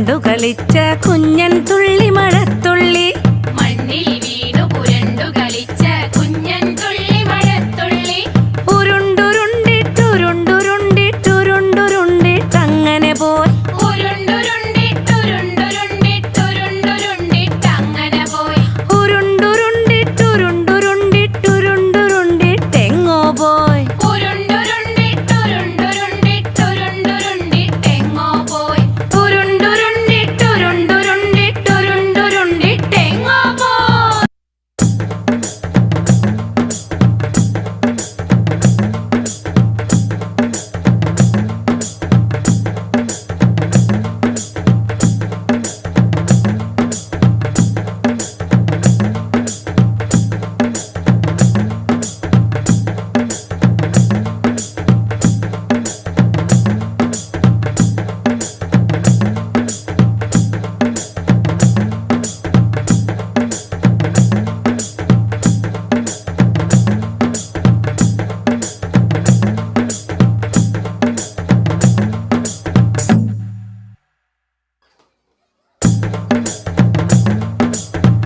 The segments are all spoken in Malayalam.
പുരണ്ടു കളിച്ച കുഞ്ഞൻ തുള്ളി മഴത്തുള്ളി. മണ്ണിൽ വീണു പുരണ്ടു കളിച്ച കുഞ്ഞൻ തുള്ളി മഴത്തുള്ളി. ഉരുണ്ടുരുണ്ടിട്ടുരുണ്ടുരുണ്ടിട്ടുരുണ്ടുരുണ്ടിട്ടങ്ങനെ പോയി. ഉരുണ്ടുരുണ്ടിട്ടുരുണ്ടുരുണ്ടിട്ടുരുണ്ടുരുണ്ടിട്ടങ്ങനെ പോയി. ഉരുണ്ടുരുണ്ടിട്ടുരുണ്ടുരുണ്ടിട്ടുരുണ്ടുരുണ്ടിട്ടെങ്ങോ പോയി. ഉരുണ്ടുരുണ്ടിട്ടുരുണ്ടുരുണ്ടിട്ടുരുണ്ടുരുണ്ടിട്ടെങ്ങോ പോയി. ഉരുണ്ടുരുണ്ടിട്ടുരുണ്ടുരുണ്ടിട്ടുരുണ്ടുരുണ്ടിട്ടെങ്ങോ പോയി.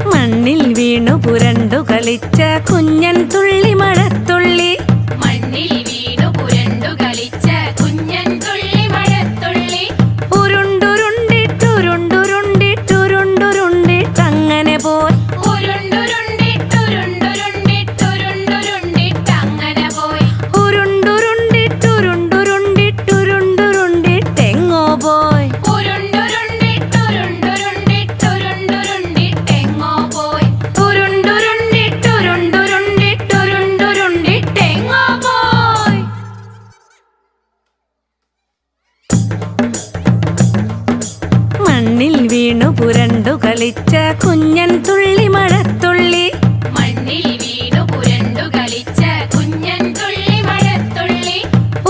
മണ്ണിൽ വീണു പുരണ്ടു കളിച്ച കുഞ്ഞൻ തുള്ളി മഴത്തുള്ളി. മണ്ണിൽ വീണു പുരണ്ടു കളിച്ച കുഞ്ഞൻ തുള്ളി മഴത്തുള്ളി. ഉരുണ്ടുരുണ്ടിട്ടുരുണ്ടുരുണ്ടിട്ടുരുണ്ടുരുണ്ടിട്ടങ്ങനെ പോയി. ഉരുണ്ടുരുണ്ടിട്ടുരുണ്ടുരുണ്ടിട്ടുരുണ്ടുരുണ്ടിട്ടങ്ങനെ പോയി. ഉരുണ്ടുരുണ്ടിട്ടുരുണ്ടുരുണ്ടിട്ടുരുണ്ടുരുണ്ടിട്ടെങ്ങോ പോയി. ഉരുണ്ടുരുണ്ടിട്ടുരുണ്ടുരുണ്ടിട്ടുരുണ്ടുരുണ്ടിട്ടെങ്ങോ പോയി. ഉരുണ്ടുരുണ്ടിട്ടുരുണ്ടുരുണ്ടിട്ടുരുണ്ടുരുണ്ടിട്ടെങ്ങോ പോയി. മണ്ണിൽ വീണു പുരണ്ടു കളിച്ച കുഞ്ഞൻ തുള്ളി മഴത്തുള്ളി. മണ്ണിൽ വീണു പുരണ്ടു കളിച്ച കുഞ്ഞൻ തുള്ളി മഴത്തുള്ളി.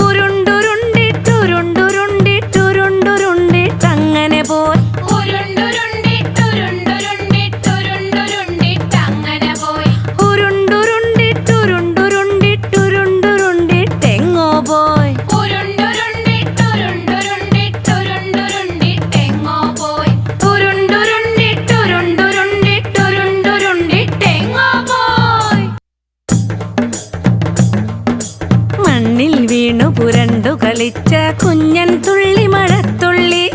ഉരുണ്ടുരുണ്ടിട്ടുരുണ്ടുരുണ്ടിട്ടുരുണ്ടുരുണ്ടിട്ടങ്ങനെ പോയി. ഉരുണ്ടുരുണ്ടിട്ടുരുണ്ടുരുണ്ടിട്ടുരുണ്ടുരുണ്ടിട്ടങ്ങനെ പോയി. ഉരുണ്ടുരുണ്ടിട്ടുരുണ്ടുരുണ്ടിട്ടുരുണ്ടുരുണ്ടിട്ടെങ്ങോ പോയി. ഉരുണ്ടുരുണ്ടിട്ടുരുണ്ടുരുണ്ടിട്ടുരുണ്ടുരുണ്ടിട്ടെങ്ങോ പോയി. ഉരുണ്ടുരുണ്ടിട്ടുരുണ്ടുരുണ്ടിട്ടുരുണ്ടുരുണ്ടിട്ടെങ്ങോ പോയി. മണ്ണിൽ വീണു പുരണ്ടു കളിച്ച കുഞ്ഞൻ തുള്ളി മഴത്തുള്ളി.